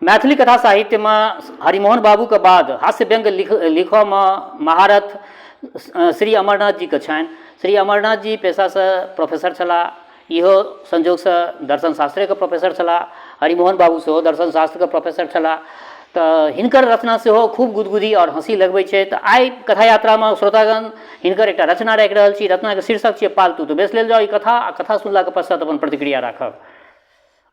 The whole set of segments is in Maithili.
मैथिली कथा साहित्य में हरिमोहन बाबू के बाद हास्य व्यंग लिखो में महारथ श्री अमरनाथ जी के छनि। श्री अमरनाथ जी पेशा से प्रोफेसर छलाह, इहो संजोग से दर्शन शास्त्र के प्रोफेसर छलाह। हरिमोहन बाबू सेहो दर्शन शास्त्र के प्रोफेसर छलाह। तो हिनकर रचना सेहो खूब गुदगुदी और हंसी लगबै छै। तो आई कथा यात्रा में श्रोतागण हिनकर एक रचना राखि रहल छी। रचना के शीर्षक छै पालतू। तो बेस लेल जाओ ई कथा आ कथा सुनला के पश्चात अपन प्रतिक्रिया राखब।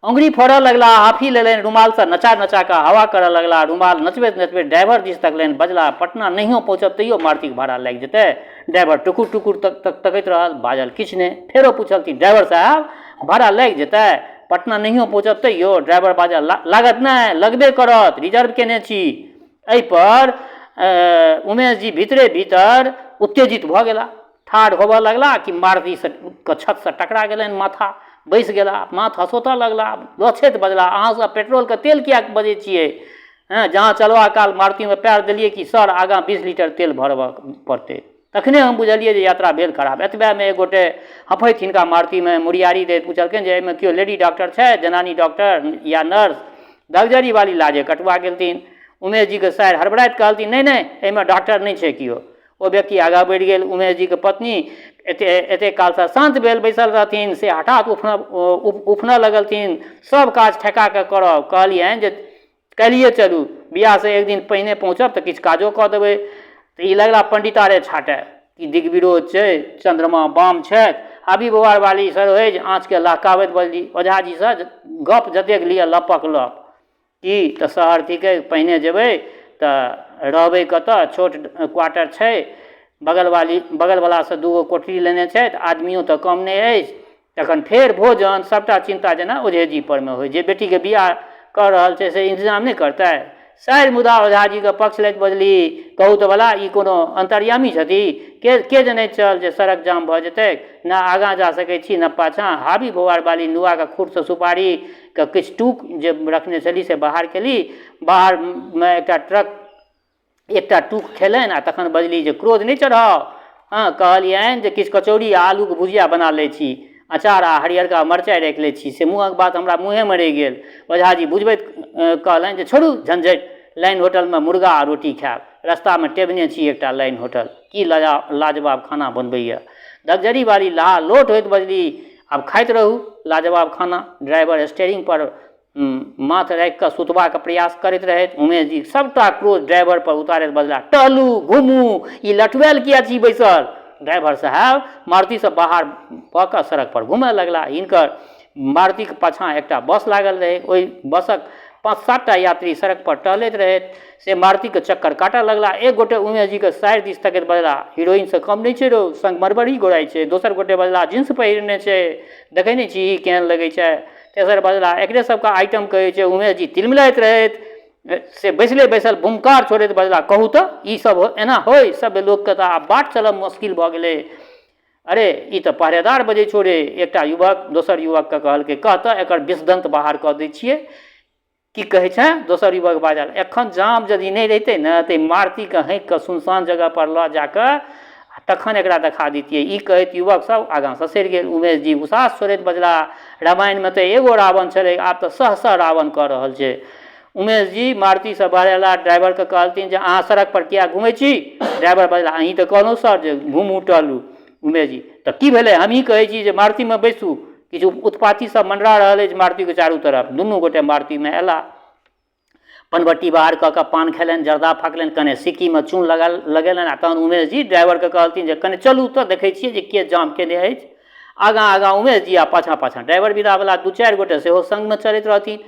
अंगुरी फोड़ऽ लगला, हाफी लेलनि, रुमाल से नचा नचा के हवा करऽ लगला। रुमाल नचबैत नचबैत ड्राइवर दिस तकलनि, बजला पटना नहियो पहुँचब तैयो मारुतिक भाड़ा लागि जेतै। ड्राइवर टुकुर टुकुर तकैत रहल, बाजल किछु नहि। फेरो पूछलथिन, ड्राइवर साहब भाड़ा लागि जेतै? पटना नहियो पहुँचब तैयो? ड्राइवर बाजल, लागत नहि, लगबे करत, रिजर्व केने छी। एहि पर उमेश जी भीतरे भीतर उत्तेजित भऽ गेला। ठाढ़ होबऽ लगला कि मारुति के छत से टकरा गेलनि, माथा बैस गेला। माथ हंसोतऽ लगला, लछैत बजला, अहाँ सब पेट्रोल के तेल किया बजै छियै? जहाँ चलबा काल मारुति में पैर देलियै कि सर आगाँ 20 लीटर तेल भरबऽ पड़तै। तखने हम बुझलियै जे यात्रा भेल खराब। एतबे में एक गोटे हफैत हिनका मारुति में मुरियारी दैत पूछलखिन जे एहिमे केओ लेडी डॉक्टर छै, जनानी डॉक्टर या नर्स? दगजरी वाली लाजे कटवा गेलथिन। उमेश जी के साइर हड़बड़ाइत कहलथिन, नहीं नहीं, एहिमे डॉक्टर नहीं छै किओ। ओ व्यक्ति आगाँ बढ़ि गेल। उमेश जी के पत्नी एते काल से शांत भेल बैसल रहथिन से हठात उफनऽ लगलथिन। सब काज ठेका के करब, कहलियनि जे काल्हिए चलू, बियाह से एक दिन पहिने पहुँचब तऽ किछु काजो कऽ देबै। तऽ ई लगला पंडितारे छाटय कि दिग्विरोध छै, चंद्रमा बाम छथि। हाबी बौआर वाली सरोज आँच के लहकावैत बजली, ओझा जी से गप जतेक लिअ लपक लप। की तऽ शहर थिकै, पहिने जेबै तऽ रहबै कतऽ? छोट क्वार्टर छै, बगलवला से 2 गो कोठरी लेने छथि, आदमियो तऽ कम नहि अछि। तखन फेर भोजन सबटा चिंता जेना ओझेजी पर में होइ। जे बेटी के बियाह कर रहल छै से इंतजाम नहीं करतै? साइर मुदा ओझा जी के पक्ष लैत बजली, कहू तऽ भला ई कोनो अंतर्यामी छथि? के जनैत छल जे सड़क जाम भऽ जेतै? न आगाँ जा सकैत छी न पाछाँ। हाबी बौआर वाली नुआ के खूट से सुपारी के किछु टूक जे रखने छली से बाहर केली। बाहर में एकटा टूक खेलनि आ तखन बजली जे क्रोध नहीं चढ़ाउ। कहलियनि जे किछु कचौड़ी आ आलू के भुजिया बना लै छी, अचार आ हरियरका मरचाइ राखि लै छी। से मुँहक बात हमरा मुँहे में रहि गेल। ओझा जी बुझबैत कहलनि जे छोड़ू झंझट, लाइन होटल में मुर्गा आ रोटी खायब। रास्ता में टेबने छी एकटा लाइन होटल, की लाजवाब खाना बनबैया। दगजरी वाली लाह लोट होइत बजली, आब खाइत रहू लाजवाब खाना। ड्राइवर स्टीयरिंग पर माथ राखि कऽ सुतबाक प्रयास करैत रहैत। उमेश जी सबटा क्रोध ड्राइवर पर उतारैत बजला, टहलू घुमू, ई लठुआल किया छी बैसल? ड्राइवर साहब मारुति से बाहर भऽ कऽ सड़क पर घूमय लगला। हिनकर मारुति के पाछाँ एकटा बस लागल रहे। ओहि बसक 5-7 टा यात्री सड़क पर टहलैत रहैत। से मारुति के चक्कर काटऽ लगला। एक गोटे उमेश जी के साइड दिस तकैत बजला, हीरोइन से कम नहीं छै रो, संग मरबड़ी गोराई छै। दोसर गोटे बजला, जींस पहिरने छै, देखै नहीं छी केहन लगै छै। तेसर बजला, एकरे सबके आइटम कहै छै। उमेश जी तिलमिलाइत रहैत से बैसले बैसल भूमकार छोड़ैत बजला, कहू तऽ ई सब एना होय? सब लोक के तऽ आब बाट चलब मुश्किल भऽ गेलै। अरे ई तऽ पहरेदार बजै छौ रे। एकटा युवक दोसर युवक के कहलकै, कहतऽ एकर विषदंत बाहर कऽ दै छियै। की कहै छै? दोसर युवक बाजल, एखन जाम यदि नहीं रहितै ने तऽ मारुति के हाँकि कऽ सुनसान जगह पर लऽ जाकऽ तखन एकरा देखा दितियै। ई कहैत युवक सब आगाँ ससरि गेल। उमेश जी उसास छोड़ैत बजला, रामायण में तऽ एगो रावण छलै, आब तऽ सह रावण कऽ रहल छै। उमेश जी मारुति से बाहरला ड्राइवर के कहलथिन जे अहाँ सड़क पर किया घूमै छी? ड्राइवर बजला, अहीं तऽ कहलहुँ सर जे घूमू टहलू। उमेश जी, तऽ की भेलै? हमही कहै छी जे मारुति में बैसू। किछु उत्पाती सब मंडरा रहल अछि मारुति के चारू तरफ। दुनू गोटे मारुति में एला। पनबट्टी बाहर कऽ कऽ पान खेलनि, जर्दा फाँकलनि, कने सिक्की में चून लगेलनि। आ तहन उमेश जी ड्राइवर के कहलथिन जे कने चलू तऽ देखै छियै जे के जाम केने अछि। आगाँ आगाँ उमेश जी आ पाछाँ पाछाँ ड्राइवर विदा वाला 2-4 गोटे सेहो संग में चलैत रहथिन।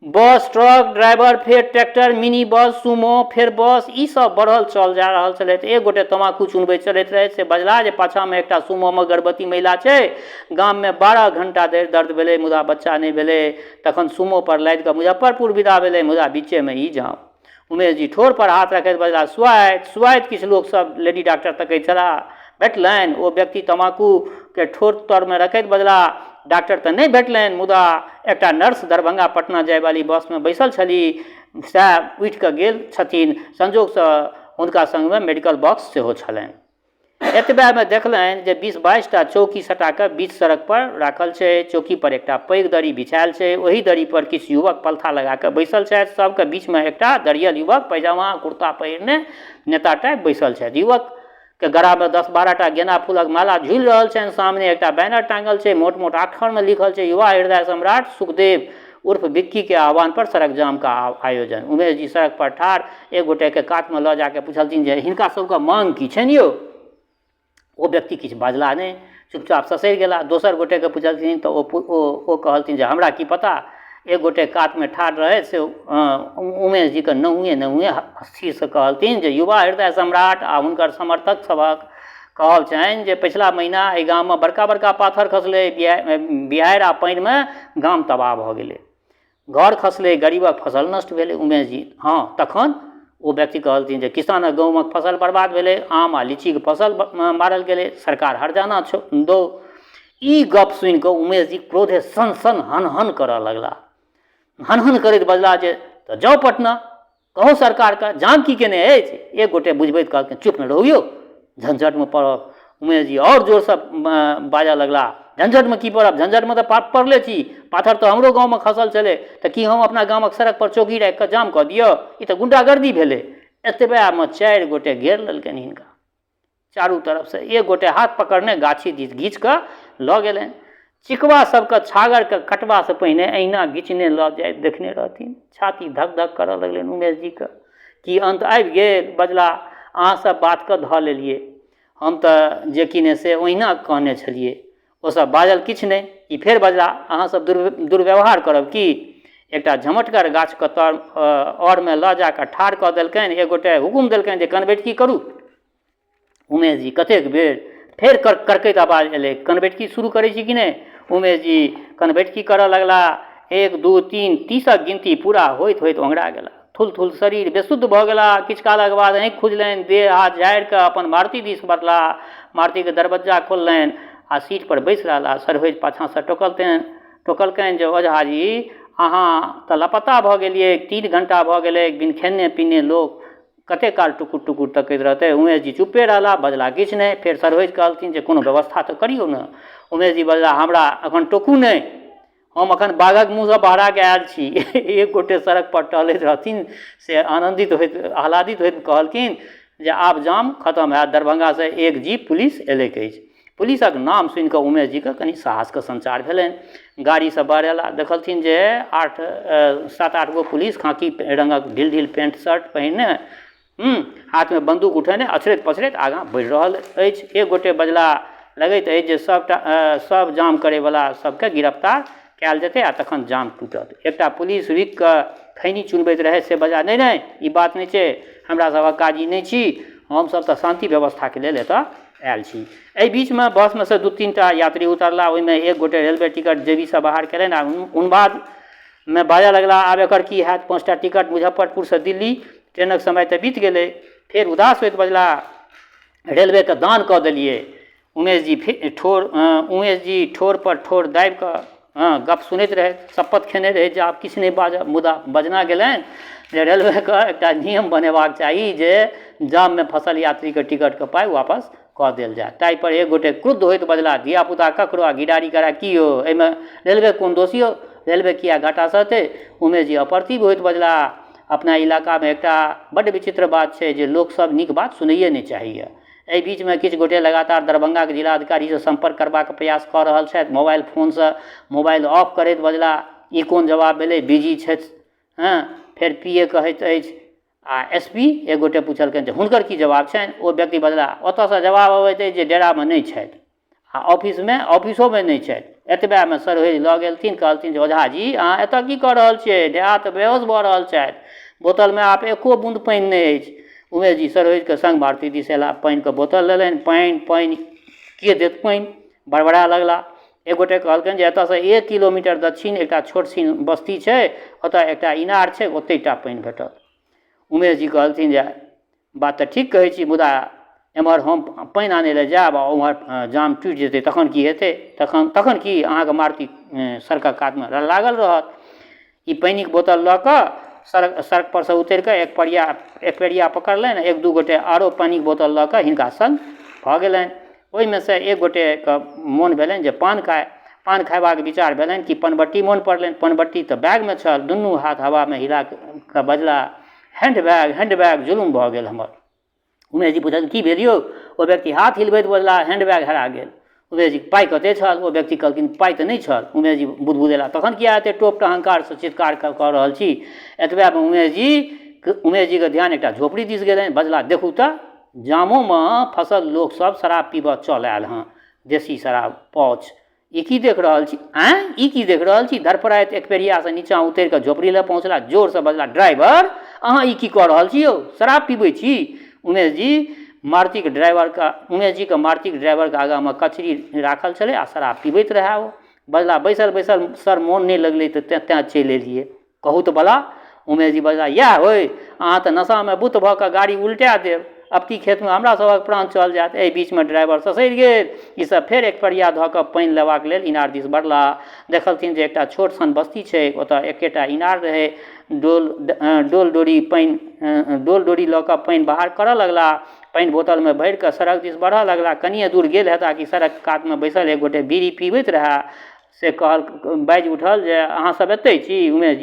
बस, ट्रक, ड्राइवर, फेर ट्रैक्टर, मिनी बस, सुमो, फेर बस, ई सब बढ़ल चल जा रहल छलै। एक गोटे तमाकू चुनबैत चलैत रहै। से बजला जे पाछाँ में एकटा सुमो में गर्भवती महिला छै। गाम में 12 घंटा धरि दर्द भेलै मुदा बच्चा नहीं भेलै। तखन सुमो पर लादि कऽ मुजफ्फरपुर विदा भेलै मुदा बीचे में ई जाम। उमेश जी ठोर पर हाथ रखैत बजला, स्वाइत। किछु लोक सब लेडी डॉक्टर तकैत छलाह। भेटलनि? ओ व्यक्ति तमाकू के ठोर तर में रखैत बजला, डॉक्टर तऽ नहीं भेटलनि मुदा एकटा नर्स दरभंगा पटना जाय वाली बस में बैसल छली, सएह उठि कऽ गेल छथिन। संजोग से हुनका संग में मेडिकल बॉक्स सेहो छलनि। एतबे में देखलनि जे 20-22 टा चौकी सटा के बीच सड़क पर राखल छै। चौकी पर एकटा पैघ दरी बिछायल छै। ओही दरी पर किछु युवक पलथा लगा के बैसल छथि। सबके बीच में एकटा दरियल युवक पैजामा कुर्ता पहिरने नेता टाइप बैसल छथि। युवक के गला में 10-12 टा गेंदा फूलक माला झूलि रहल छनि। सामने एकटा बैनर टांगल छै। मोट मोट अक्षर में लिखल छै, युवा हृदय सम्राट सुखदेव उर्फ विक्की के आह्वान पर सड़क जाम का आयोजन। उमेश जी सड़क पर ठाड़ एक गोटे के कात में ल जाके पूछलथिन जे हिनका सबके मांग की छनि यौ? ओ व्यक्ति किछु बाजला नहीं, चुपचाप ससरि गेला। दोसर गोटे के पूछलथिन तऽ ओ कहलथिन जे हमरा की पता। एक गोटे कात में ठाड़ रहे से उमेश जी के नहुए स्थिर से कहलथिन जे युवा हृदय सम्राट आ हुनकर समर्थक सबक कहब छनि जे पिछला महीना एहि गाम में बड़का बड़का पाथर खसलै। बिहाड़ि आ पानि में गाम तबाह भऽ गेलै, घर खसलै, गरीबक फसल नष्ट भेलै। उमेश जी हाँ तखन ओ व्यक्ति कहलथिन जे किसानक गहूमक फसल बर्बाद भेलै, आम आ लीचीके फसल मारल गेलै, सरकार हरजाना दो। ई गप सुनि कऽ उमेश जी क्रोधे सन सन हन करऽ लगला। हन करैत बजला जे तऽ जाउ पटना, कहो सरकार का जाम की केने अछि। एक गोटे बुझबैत कहलखिन चुप न रहू यौ, झंझट में पड़ब। उमेश जी और जोर से बाजऽ लगला, झंझट में की पड़ब, झंझट में तऽ पड़ले छी। पाथर तऽ हमरो गाँव में खसल छलै, तऽ की हम अपना गामक सड़क पर चौकी राखि कऽ जाम कऽ दियौ? ई तऽ गुंडागर्दी भेलै। एतबे में 4 गोटे घेर लेलकनि हिनका चारू तरफ से। एक गोटे हाथ पकड़ने गाछी दिस घींच कऽ लऽ गेलनि। चिकवा सबके छागर के कटवा से पहिने अहिना घिचने लऽ जाए देखने रहथिन। छाती धक धक करऽ लगलनि उमेश जी के। की अंत आबि गेल? बजला अहाँ सब बात के धऽ लेलिए, हम तऽ जे किने से ओहिना कहने छलिए। ओ सब बाजल किछु नहीं। ई फेर बजला अहाँ सब दुर्व्यवहार करब की? एकटा झमटगर गाछ के तर और में लऽ जाकऽ ठाढ़ कऽ देलकनि। एक गोटे हुकुम देलकनि जे कनबैठकी करू। उमेश जी कतेक बेर फेर करकैत आवाज एलै, कनबैठकी शुरू करै छी कि नहीं? उमेश जी कनबैठकी करऽ लगला। 1 2 3 30क गिनती पूरा होइत होइत ओंघरा गेला। थुल शरीर बेसुद्ध भऽ गेला। किछु कालक बाद आँखि खुजलनि, देह हाथ झाड़ि कऽ अपन मारुति दिस बढ़ला। मारुति के दरबज्जा खोललनि आ सीट पर बैसि रहला। सरहोज पाछाँ से टोकलकनि जे ओझा जी अहाँ तऽ लापता भऽ गेलियै, 3 घंटा भऽ गेलै, बिन खेने पीने लोक कते काल टुकुर तकैत रहतै। उमेश जी चुप्पे रहला, बजला किछु नहीं। फेर सरहोज कहलथिन जे कोनो व्यवस्था तऽ करियौ ने। उमेश जी बजला हमरा अखन टोकू नहीं, हम अखन बाघक मुँह से बहरा के आयल छी। एक गोटे सड़क पर टहलैत रहथिन से आह्लादित होइत कहलखिन जे आब जाम खत्म हैत, दरभंगा से एक जीप पुलिस एलैक अछि। पुलिसक नाम सुनि कऽ उमेश जी के कनि साहसके संचार भेलनि। गाड़ी से बढ़ेला, देखलथिन जे 7-8 गो पुलिस खाकी रंगक ढील पेंट शर्ट पहिरने हाथ में बंदूक उठेने अछरैत पछरैत आगाँ बढ़ि रहल अछि। एक गोटे बजला लगैत अछि जे सब जाम करैवला सबके गिरफ्तार कयल जेतै आ तखन जाम टूटत। एकटा पुलिस रुकि कऽ खैनी चुनबैत रहै से बजा नहीं ई बात नहीं छै, हमरा सबक काज ई नहीं छी, हमसब तऽ शांति व्यवस्था के लेल एतऽ आयल छी। एहि बीच में बस में से 2-3 टा यात्री उतरला। ओहिमे एक गोटे रेलवे टिकट जेबी से बाहर केलनि आ उन बाद में बाजऽ लगला आब एकर की हैत, 5 टा टिकट मुजफ्फरपुर से दिल्ली, ट्रेनक समय तऽ बीत गेलै। फेर उदास होइत बजला रेलवे के दान कऽ देलिए। उमेश जी ठोर पर ठोर दाबि कऽ गप सुनैत रहे, शपथ खेने रहे जे आब किछु नहीं बाजब। मुदा बजना गेलनि जे रेलवे के एकटा नियम बनेबाक चाही जे जाम में फंसल यात्री के टिकट के पाई वापस कऽ देल जाए। ताहि पर एक गोटे क्रुद्ध होइत बजला धियापुता ककरो आ गिडारी करा की हो, एहिमे रेलवे कोन दोषी हो, रेलवे किया घाटा सहतै? उमेश जी अप्रतिभ होइत बजला अपना इलाका में एकटा बड्ड विचित्र बात छै जे लोक सब नीक बात सुनैए नहीं चाहिए। एहि बीच में किछु गोटे लगातार दरभंगा के जिलाधिकारी से संपर्क करबाक प्रयास कऽ रहल छथि। Mobile phone Se mobile of करैत बजला ई कोन जवाब भेलै, बिजी छथि। फेर पीए कहैत अछि आ एसपी एक गोटे पूछलकनि जे हुनकर की जवाब छनि? ओ व्यक्ति बजला ओतऽ से जवाब अबैत अछि जे डेरा में नहीं छथि आ ऑफिसो में नहीं छथि। एतबे में सरहोज लऽ गेलथिन, कहलथिन जे ओझा जी अहाँ एतऽ की कऽ रहल छियै? डेरा तऽ बेहोश भऽ रहल छथि, बोतल में आप एको बूंद पानि नहीं अछि। उमेश जी सरहोज के संग मारुति दिस एला, पानि के बोतल लेलनि। पानि के देत पानि? बड़बड़ा लगला। एक गोटे कहलकनि जे एतऽ से 1 किलोमीटर दक्षिण एकटा छोट सीन बस्ती छै, ओतऽ एकटा इनार छै, ओतैटा पानि भेटत। उमेश जी कहलथिन जे बात तऽ ठीक कहै छी, मुदा एम्हर हम पानि आनै लए जायब आ ओम्हर जाम टूटि जेतै तखन की हेतै? तखन की अहाँके मारुति सड़कक कातमे लागल रहत? ई पानिक बोतल लऽ कऽ सड़क पर से उतरि कऽ एक पेड़िया पकड़लनि। 1-2 गोटे आरो पानिक बोतल लऽ कऽ हिनका संग भऽ गेलनि। ओहिमे से एक गोटेके मोन भेलनि जे पान खयबाक विचार भेलनि कि पनबट्टी मोन पड़लनि। पनबट्टी तऽ बैगमे छल, दुनू हाथ हवामे हिला कऽ बजला, हैंडबैग जुलुम भऽ गेल हमर। उमेश जी पूछलनि की भेल यौ? ओ व्यक्ति हाथ हिलबैत बजला, हैंडबैग हेरा गेल। उमेश जी पाइ कते छल? ओ व्यक्ति कहलखिन पाइ तऽ नहि छल। उमेश जी बुदबुदेला, तखन किया एते टोप टहंकारसँ चित्कार कऽ रहल छी? एतबेमे उमेश जीके ध्यान एकटा झोपड़ी दिस गेलनि। बजला देखू तऽ जामोमे फंसल लोक सब शराब पीबऽ चल आयल हँ, देसी शराब पौच। ई की देख रहल छी? ई की देख रहल छी? धरफराइत एक पेरियासँ नीचाँ उतरि कऽ झोपड़ी लग पहुँचला, जोरसँ बजला ड्राइवर अहाँ ई की कऽ रहल छी यौ? शराब पीबै छी? उमेश जीके मारुतिक ड्राइवरके आगाँमे कचरी राखल छलै आ शराब पीबैत रहै ओ। बजला बैसल सर मोन नहि लगलै तऽ तेँ चलि एलियै। कहू तऽ बला। उमेश जी बजला इएह होइ, अहाँ तऽ नशामे बुत भऽ कऽ गाड़ी उल्टा देब, अबकी खेतमे हमरा सभक प्राण चल जायत। एहि बीचमे ड्राइवर ससरि गेल। ईसभ फेर एक परिया धऽ कऽ पानि लेबाक लेल इनार दिस बढ़ला। देखलथिन जे एकटा छोट सन बस्ती छै, ओतऽ एकेटा इनार रहै। डोल डोरी लऽ कऽ पानि बाहर करऽ लगला। पानि बोतलमे भरि कऽ सड़क दिस बढ़ऽ लगला। कनिए दूर गेल हेता कि सड़क कातमे बैसल एक गोटे बीड़ी पीबैत रहै। से बाजि उठल जे अहाँ सब एतै छी? उमेश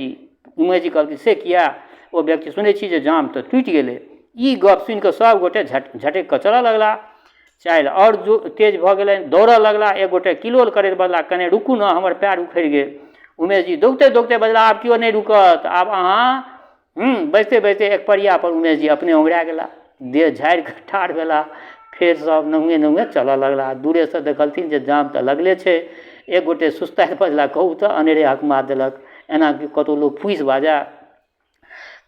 जी कहलखिन से किया? ओ व्यक्ति सुनै छी जे जाम तऽ टूटि गेलै। ई गप सुनि कऽ सब गोटे झटकि कऽ चलऽ लगला। चालि आओर तेज भऽ गेलनि, दौड़ऽ लगला। एक गोटे किलोल करैत बजला कने रुकू ने, हमर पैर उखड़ि गेल। उमेश जी दौड़ते बजला आब केओ नहि रुकत, आब अहाँ बैसते एक परिया पर उमेश जी अपने ओंघरा गेला, देह झाड़ि कऽ ठाढ़ भेला। फेर सब नंगे चलऽ लगला। दूरेसँ देखलथिन जे जाम तऽ लगले छै। एक गोटे सुस्ताइत बजला कहू तऽ, अनेरे हकमा देलक, एना कि कतहु लोक फूसि बाजय।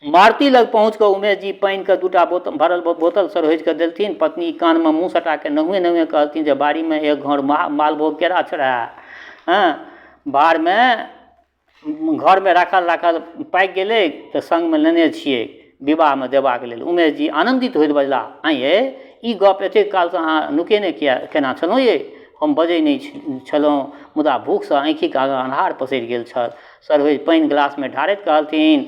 मारुति लग पहुँच कऽ उमेश जी पानिके दूटा भरल बोतल सरोजि कऽ देलथिन। पत्नी कानमे मुँह सटा कऽ नहुए कहलथिन जे बाड़ीमे एक घर मालभोग केरा छड़ै, बाहरमे घरमे राखल पाकि गेलै तऽ सङ्गमे लेने छियै विवाहमे देबाक लेल। उमेश जी आनन्दित होइत बजला आँय ये ई गप एतेक कालसँ अहाँ नुकेने केना छलहुँ ये? हम बजै नहि छलहुँ, मुदा भूखसँ आँखिक आगाँ अन्हार पसरि गेल छल। सरोज पानि गिलासमे ढारैत कहलथिन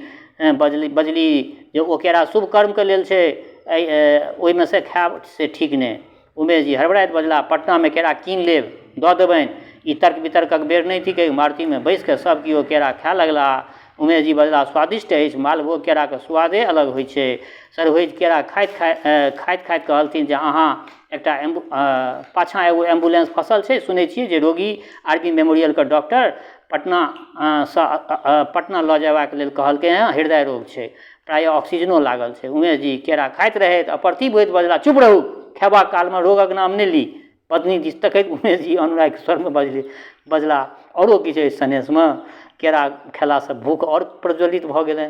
बजली जे ओ केरा शुभ कर्मके लेल छै, ओहिमे से खायब से ठीक नहि। उमेश जी हड़बड़ाइत बजला पटनामे केरा कीन लेब, दऽ देबनि, ई तर्क वितर्कक बेर नहि थिकै। मारुतिमे बैसि कऽ सभ केओ केरा खाय लगला। उमेश जी बजला स्वादिष्ट अछि, मालभोग केराके स्वादे अलग होइ छै। सरोज केरा खाइत कहलथिन जे अहाँ एकटा पाछाँ एगो एम्बुलेंस फंसल छै, सुनै छियै जे रोगी RB मेमोरियलके डॉक्टर पटना लऽ जयबाक लेल कहलकै हँ, हृदय रोग छै, प्रायः ऑक्सीजनो लागल छै। उमेश जी केरा खाइत रहैत अप्रतिभ होइत बजला चुप रहू, खेबाक कालमे रोगक नाम नहि ली। पत्नी दिस तकैत उमेश जी अनुराग स्वरमे बजला औरो किछु अछि सनेशमे? केरा खेलासँ भूख आओर प्रज्वलित भऽ गेलनि।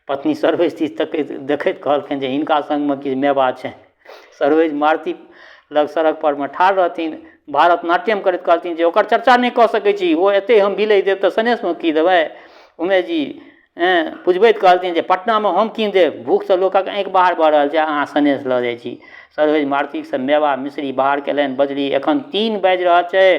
पत्नी सरोज दिस तकैत देखैत कहलखिन जे हिनका सङ्गमे किछु मेवा छै। सरोज मारुति लग सड़क परमे ठाढ़ रहथिन, भारतनाट्यम करैत कहलथिन जे ओकर चर्चा नहि कऽ सकै छी, ओ एतै हम बिलै देब तऽ सनेशमे की देबै? उमेश जी पुछबैत कहलथिन जे पटनामे हम कीन देब, भूखसँ लोकक आँखि बाहर भऽ रहल छै, अहाँ सनेश लऽ जाइ छी। सरोज मारुतिसँ मेवा मिश्री बाहर केलनि। बजली एखन 3 बाजि रहल छै,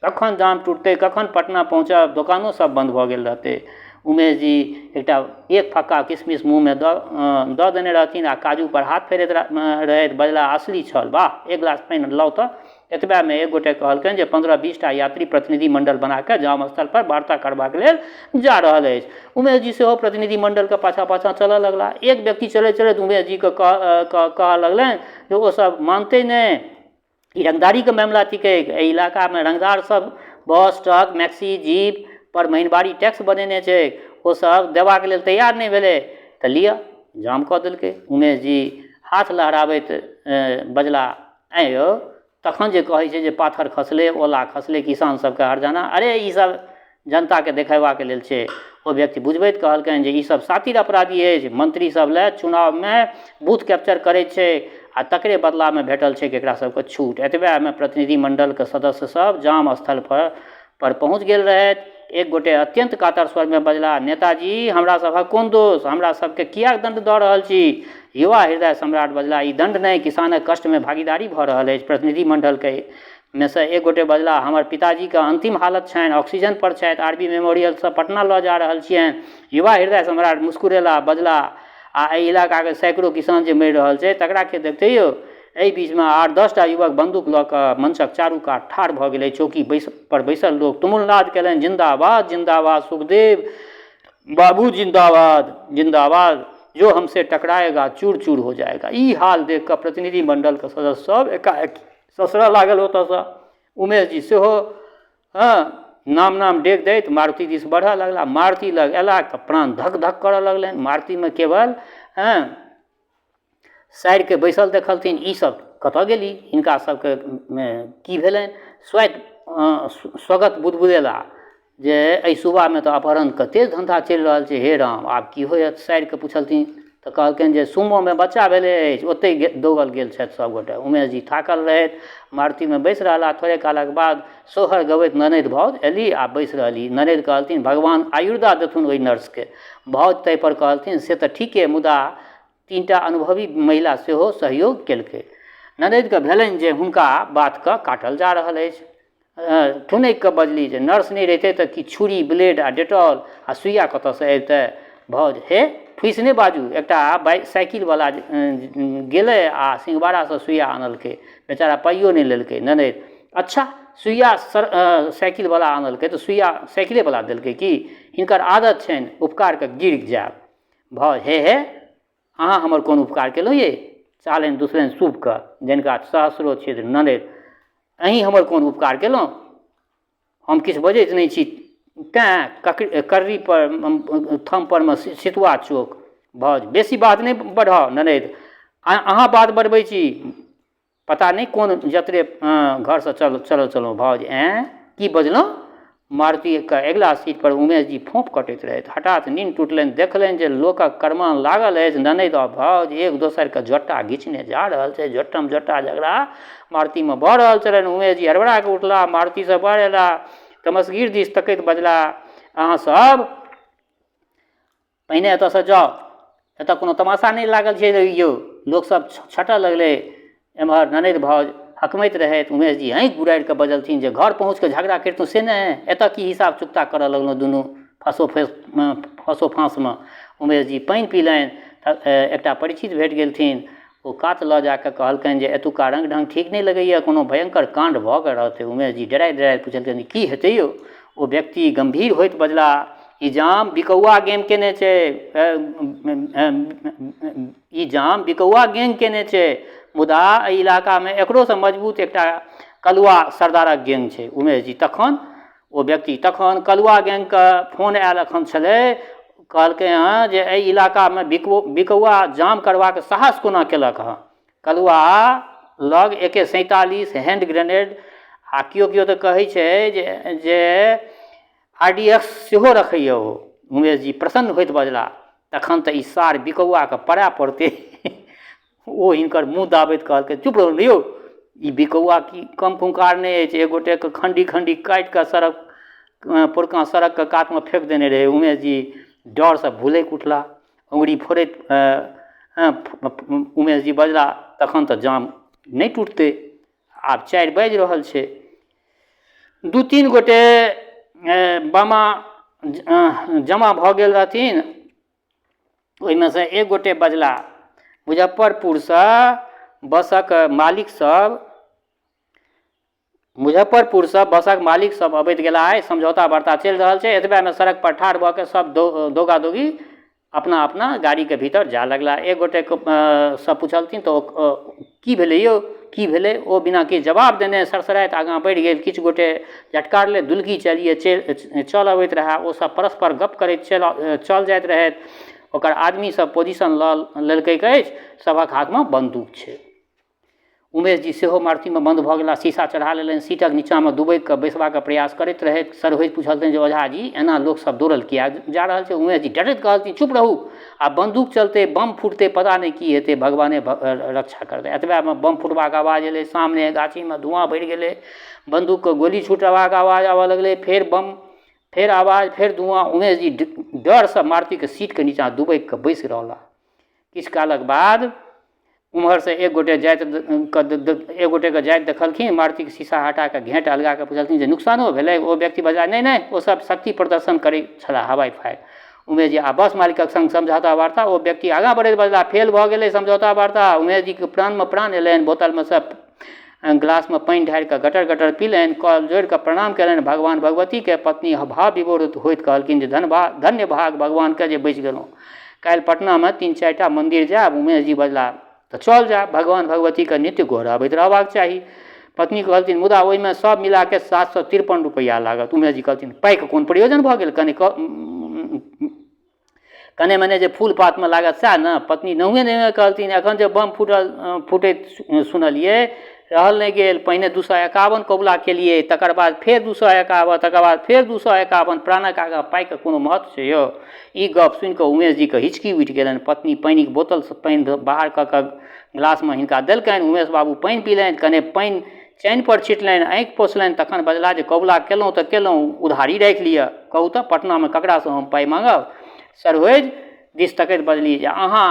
कखन जाम टूटतै, कखन पटना पहुँचब, दोकानो सब बन्द भऽ गेल रहतै। उमेश जी एक फक्का किशमिश मुँहमे दऽ देने रहथिन आ काजू पर हाथ फेरैत रहैत बजला असली छल, वाह एक गिलास पानि लाउ तऽ। एतबेमे एक गोटे कहलखिन जे 15-20 टा यात्री प्रतिनिधि मंडल बना कऽ जाम स्थल पर वार्ता करबाक लेल जा रहल अछि। उमेश जी सेहो प्रतिनिधि मंडलके पाछाँ चलऽ लगला। एक व्यक्ति चलैत उमेश जीके कहऽ लगलनि जे ओ सब मानतै नहि, ई रंगदारीके मामला थिकै, एहि इलाकामे रंगदार सब बस ट्रक मैक्सी जीप पर महीनबारी टैक्स बनेने छै, ओ सब देबाक लेल तैयार नहि भेलै तऽ लिअ जाम कऽ देलकै। उमेश जी हाथ लहराबैत बजला आँय यौ तखन जे कहै छै जे पाथर खसलै, ओला खसलै, किसान सबके हर्जाना, अरे ई सब जनताके देखेबाक लेल छै। ओ व्यक्ति बुझबैत कहलकनि जे ई सब सातिर अपराधी अछि, मंत्री सब लए चुनावमे बूथ कैप्चर करै छै आ तकरे बदलामे भेटल छै एकरा सबके छूट। एतबेमे प्रतिनिधि मंडलके सदस्य सब जाम स्थल पर पहुँच गेल रहथि। एक गोटे अत्यंत कातर स्वरमे बजला नेताजी हमरा सभक कोन दोष, हमरा सबके किया दंड दऽ रहल छी? युवा हृदय सम्राट बजला ई दंड नहि, किसानक कष्टमे भागीदारी भऽ रहल अछि। प्रतिनिधि मंडलके में से एक गोटे बजला हमर पिताजीके अंतिम हालत छनि, ऑक्सीजन पर छथि, RB मेमोरियलसँ पटना लऽ जा रहल छियनि। युवा हृदय सम्राट मुस्कुरेला बजला आ एहि इलाकाके सैकड़ों किसान जे मरि रहल छै तकरा के देखतै यौ? एहि बीचमे 8-10 टा युवक बंदूक लऽ कऽ मंचक चारू कात ठाढ़ भऽ गेलै। चौकी पर बैसल लोक तुमुलनाद केलनि, जिंदाबाद जिंदाबाद, सुखदेव बाबू जिंदाबाद जिंदाबाद, जो हमसे टकराएगा चूर चूर हो जाएगा। ई हाल देख कऽ प्रतिनिधि मंडल के सदस्य सब एकाएक ससरऽ लागल। ओतऽसँ उमेश जी सेहो नाम डेग दैत मारुति दिस बढ़ऽ लगला। मारुति लग अयला तऽ प्राण धक धक करऽ लगलनि। मारुतिमे केवल साइड के बैसल देखलथिन, ई सब कतऽ गेली, हिनका सबके की भेलनि। स्वगत बुदबुदेला जे एहि सुबामे तऽ अपहरणके तेज धंधा चलि रहल छै, हे राम आब की होयत। साइडके पुछलथिन तऽ कहलखिन जे सुमोमे बच्चा भेलै अछि, ओतहि दौड़ल गेल छथि सभगोटे। उमेश जी थाकल रहथि, मारुतिमे बैसि रहला। थोड़े कालक बाद सोहर गबैत ननदि भाउज एली आ बैसि रहली। ननदि कहलथिन भगवान आयुर्दा देथुन ओहि नर्सके। भाउज ताहिपर कहलथिन से तऽ ठीके, मुदा 3टा अनुभवी महिला सेहो सहयोग केलकै। ननदिके भेलनि जे हुनका बातके काटल जा रहल अछि। ठुनकि कऽ बजली जे नर्स नहि रहितै तऽ कि छुरी ब्लेड आ डेटॉल आ सुइया कतऽसँ अबितै। भाउज हे फुसि नहि बाजू, एकटा साइकिलवला गेलै आ सिंहबाड़ासँ सुइया आनलकै, बेचारा पाइयो नहि लेलकै। ननदि अच्छा सुइया साइकिलवला आनलकै तऽ सुइया साइकिलेवला देलकै कि, हिनकर आदत छनि उपकारके गिर जायब। भाउज हे अहाँ हमर कोन उपकार केलहुँ ये, चालनि दूसरनि शुभके जिनका सहस्रो छिद्र। ननदि अहीँ हमर कोन उपकार केलहुँ, हम किछु बजैत नहि छी, तेँ कर्री पर थम परमे सितुआ चोक। भाउज बेसी बात नहि बढ़ाउ। ननदि अहाँ बात बढ़बै छी, पता नहीं कोन जतरे घरसँ चलल। भाउज की बजलहुँ। मारुति के अगिला सीट पर उमेश जी फोंप कटैत रहथि। हठात नींद टूटलनि, देखलनि जे लोकक कर्मान लागल अछि। ननदि आ भाउज एक दोसरके जोट्टा घिचने जा रहल छै। जोट्टम जोट्टा झगड़ा मारुतिमे भऽ रहल छलनि। उमेश जी हड़बड़ा कऽ उठला, मारुतिसँ बाहर अयला, तमसगीर दिस तकैत बजला, अहाँ सब पहिने एतऽसँ जाउ, एतऽ कोनो तमाशा नहि लागल छै यौ। लोकसब छटऽ लगलै। एम्हर ननदि भाउज हकमैत रहथि। उमेश जी हँसि गुड़ारि कऽ बजलथिन जे घर पहुँच कऽ झगड़ा करितहुँ से नहि, एतऽ की हिसाब चुकता करऽ लगलहुँ दुनू फँसो फाँसमे। उमेश जी पानि पीलनि, एकटा परिचित भेट गेलथिन। ओ कात लऽ जाकऽ कहलकनि जे एतुका रङ्ग ढङ्ग ठीक नहि लगैए, कोनो भयंकर काण्ड भऽ गेल रहतै। उमेश जी डराइत पुछलखिन की हेतै यौ। ओ व्यक्ति गम्भीर होइत बजला, ई जाम बिकौआ गेम केने छै, ई जाम बिकौआ गैंग केने छै, मुदा एहि इलाकामे एकरोसँ मजबूत एकटा कलुआ सरदारक गैंग छै। उमेश जी तखन ओ व्यक्ति तखन कलुआ गैंगके फोन आयल एखन छलै, कहलकै हँ जे एहि इलाकामे बिकौआ जाम करबाक साहस कोना केलक हँ। कलुआ लग AK-47 हैंड ग्रेनेड आ केओ तऽ कहै छै जे RDX सेहो रखैए ओ। उमेश जी प्रसन्न होइत बजला, तखन तऽ ई सार बिकौआके पड़ै पड़तै। ओ हिनकर मुँह दाबैत कहलकै चुप रहू यौ, ई बिकौआ की कम खुंखार नहि अछि। एक गोटेके खण्डी काटि कऽ सड़क पुरका सड़कके कातमे फेंक देने रहै। उमेश जी डरसँ भुलैक उठला, अङ्गुरी फोड़ैत उमेश जी बजला, तखन तऽ जाम नहि टूटतै, आब 4 बाजि रहल छै। 2-3 गोटे बामा जमा भऽ गेल रहथिन। ओहिमे से एक गोटे बजला, मुजफ्फरपुरसँ बसक मालिक सब अबैत गेला है, समझौता वार्ता चलि रहल छै। एतबेमे सड़क पर ठाढ़ भऽ के सब दोगा दोगी अपना अपना गाड़ीके भीतर जा लगला। एक गोटे सब पूछलथिन तऽ की भेलै यौ, की भेलै। ओ बिना किछु जवाब देने सरसराइत आगाँ बढ़ि गेल। किछु गोटे झटकारले दुलकी चलिए चल अबैत रहए। ओ सब परस्पर गप करैत चल जाइत रहथि। ओकर आदमी सब पोजीशन लऽ लेलकै अछि, सभक हाथमे बंदूक छै। उमेश जी सेहो मारुतिमे बंद भऽ गेला, शीशा चढ़ा लेलनि, सीटक नीचाँमे दुबकि कऽ बैसबाक प्रयास करैत रहथि। सरहोइत पूछलथिन जे ओझा जी एना लोकसब दौड़ल किया जा रहल छै। उमेश जी डरैत कहलथिन चुप रहू, आ बंदूक चलतै, बम फूटतै, पता नहि की हेतै, भगवाने रक्षा करतै। एतबेमे बम फूटबाक आवाज एलै, सामने गाछीमे धुआँ भरि गेलै, बंदूकके गोली छूटबाक आवाज आबऽ लगलै, फेर बम, फेर आवाज, फेर धुआँ। उमेश जी डरसँ मारुतिके सीटके नीचाँ दुबकि कऽ बैसि रहला। किछु कालक बाद उम्हरसँ एक गोटेके जाइत देखलखिन। मारुतिके शीशा हटा कऽ घेँट अलगा कऽ पुछलखिन जे नुकसानो भेलै। ओ व्यक्ति बजला नहि, ओ सब शक्ति प्रदर्शन करै छलाह, हवाई फायर। उमेश जी आ बस मालिकक संग समझौता वार्ता ओ व्यक्ति आगाँ बढ़ैत बजला फेल भऽ गेलै समझौता वार्ता। उमेश जीके प्राणमे प्राण एलनि, बोतलमे सँ गिलासमे पानि ढारि कऽ गटर गटर पीलनि, कल जोड़ि कऽ प्रणाम कयलनि भगवान भगवतीके। पत्नी भाव विभोर होइत कहलखिन जे धन्य भाग भगवानके जे बचि गेलहुँ। काल्हि पटनामे 3-4टा मन्दिर जायब। उमेश जी बजला तऽ चल जा, भगवान भगवतीके नित्य गोहराबैत रहबाक चाही। पत्नी कहलथिन मुदा ओहिमे सब मिलाके 753 रुपैआ लागत। उमेश जी कहलथिन पाइके कोन प्रयोजन भऽ गेल, कने मने जे फूल पातमे लागत सएह ने। पत्नी नहुए कहलथिन एखन जे बम फूटैत सुनलियै रहल नहि गेल। पहिने 251 कबुला केलियै, तकर बाद फेर 251, तकर बाद फेर 251। प्राणक आगाँ पाइके कोनो महत्व छै यौ? ई गप सुनि कऽ उमेश जीके हिचकी उठि गेलनि। पत्नी पानिके बोतलसँ पानि बाहर कऽ कऽ गिलासमे हिनका देलकनि। उमेश बाबू पानि पीलनि, कने पानि चैन पर छिटलनि, आँखि पोछलनि, तखन बजला जे कबुला केलहुँ तऽ केलहुँ, उधारी राखि लिअ। कहू तऽ पटनामे ककरासँ हम पाइ माँगब? सरोज दिस तकैत बजली जे अहाँ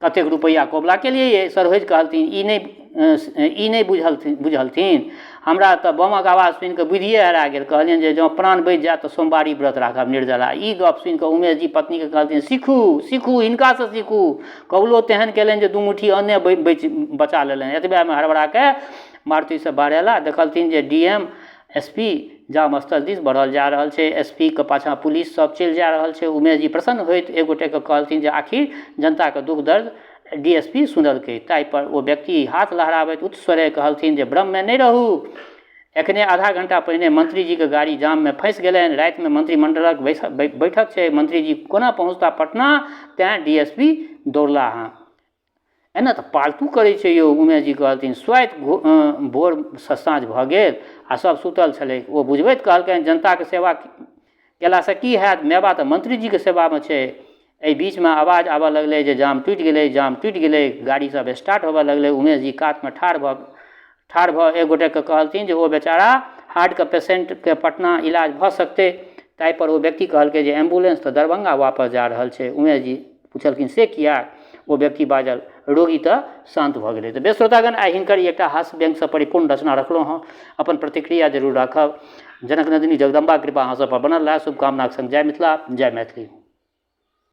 कतेक रुपैआ कबुला केलियै ये? सरोज कहलथिन ई नहि बुझलथिन हमरा तऽ बमक आवाज सुनि कऽ बुद्धिए हरा गेल। कहलियनि जे जँ प्राण बचि जायत तऽ सोमवारी व्रत राखब निर्जला। ई गप सुनि कऽ उमेश जी पत्नीके कहलथिन सीखू हिनकासँ सीखू। कबुलो तेहन केलनि जे 2 मुट्ठी अन्ने बचा लेलनि। एतबेमे हड़बड़ा के मारुतिसँ बाहर अयला, देखलथिन जे DM SP जाम स्थल दिस बढ़ल जा रहल छै। SP के पाछाँ पुलिस सब चलि जा रहल छै। उमेश जी प्रसन्न होइत एक गोटेके कहलथिन जे आखिर जनताके दुख दर्द DSP सुनलकै। ताहि पर ओ व्यक्ति हाथ लहराबैत उच्च स्वरे कहलथिन जे भ्रममे नहि रहू। एखने आधा घंटा पहिने मंत्री जीके गाड़ी जाममे फँसि गेलनि। रातिमे मंत्रिमंडलक बैठक छै, मंत्री जी कोना पहुँचता पटना, तेँ DSP दौड़ला हँ। एना तऽ पालतू करै छै यौ। उमेश जी कहलथिन स्वाइत भोरसँ साँझ भऽ गेल आ सब सुतल छलै। ओ बुझबैत कहलकनि जनताके सेवा केलासँ की हैत, मेवा तऽ मंत्री जीके सेवामे छै। एहि बीचमे आवाज आबऽ लगलै जे जाम टूटि गेलै। गाड़ी सब स्टार्ट होबऽ लगलै। उमेश जी कातमे ठाढ़ भऽ एक गोटेके कहलथिन जे ओ बेचारा हार्टके पेशेंटके पटना इलाज भऽ सकतै। ताहि पर ओ व्यक्ति कहलकै जे एम्बुलेंस तऽ दरभंगा वापस जा रहल छै। उमेश जी पुछलखिन से किया? ओ व्यक्ति बाजल रोगी तऽ शान्त भऽ गेलै। तऽ बेस श्रोतागण, आइ हिनकर एकटा हास्य व्यङ्गसँ परिपूर्ण रचना रखलहुँ हँ। अपन प्रतिक्रिया जरूर राखब। जनक नंदिनी जगदम्बा कृपा अहाँ सब पर बनल रहे। शुभकामनाक संग जय मिथिला, जय मैथिली।